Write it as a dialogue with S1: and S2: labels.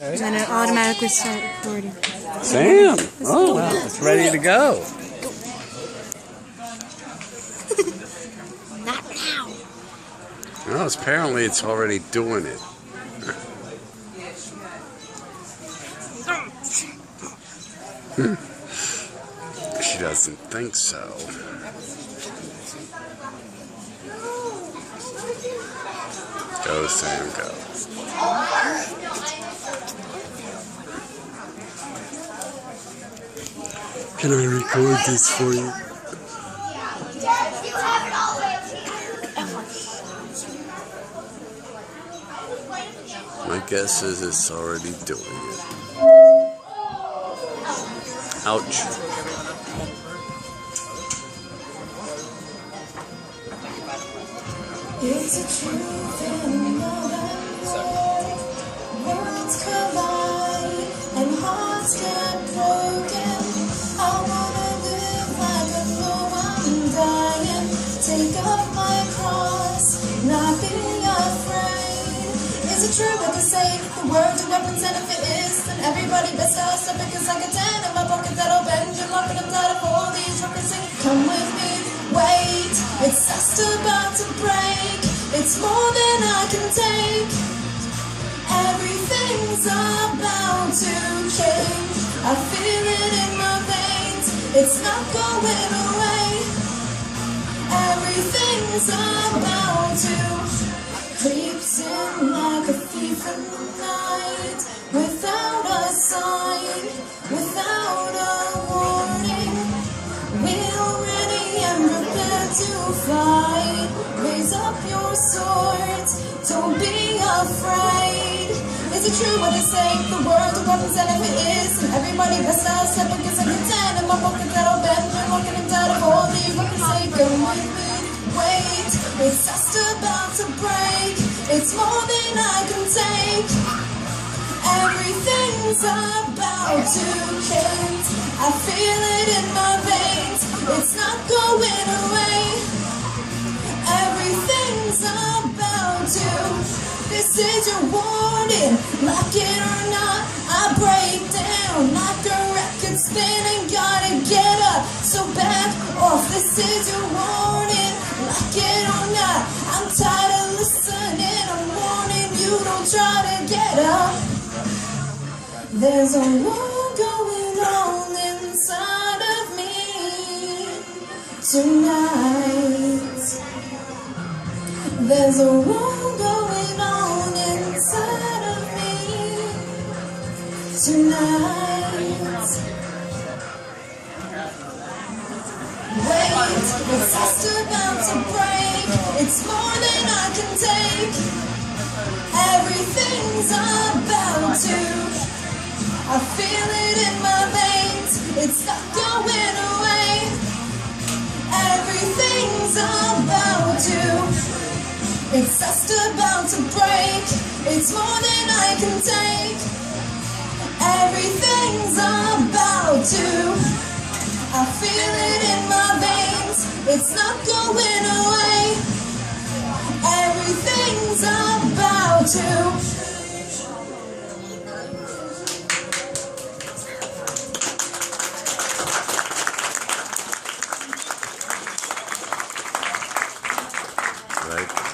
S1: And then it automatically start recording.
S2: Sam! Oh, wow. It's ready to go.
S1: Not now.
S2: Well, apparently it's already doing it. She doesn't think so. Go, Sam, go. Can I record this for you? My guess is it's already doing it. Ouch.
S3: It's a truth in words collide and hearts get broken. I wanna live like I know I'm dying. Take up my cross, not be afraid. Is it true what they say? The words are weapons, and if it is, then everybody best us up because I got 10 in my pocket that'll bend. You're locking them tight of all these records. Come with me, wait. It's just about to break. It's more than I can take. Everything's about to change. I feel it in my veins. It's not going away. Everything's about to creeps in like a thief in the night, without a sign, without a warning. We're already and prepared to fight. Raise up your swords, don't be afraid. Is it true what they say? The world of weapons, and if it is, and everybody best us up because I can 10 in my pocket that'll bend. I'm walking and dead of all these weapons. Say, come with me, wait. It's just about to break. It's more than I can take. Everything's about to change. I feel it in my veins. It's not going away. Everything's about to. This is your warning. Like it or not, I break down like a record spinning. Gotta get up, so back off. This is your warning. Like it or not, I'm tired of listening. I'm warning you, don't try to get up. There's a war going on inside of me tonight. There's a war going on inside of me tonight. Wait, it's just about to break. It's more than I can take. Everything's about to. I feel it in my veins. It's not going away. Everything's about to. It's just about to break. It's more than I can take. Everything's about to. I feel it in my veins. It's not going away. Everything's about to.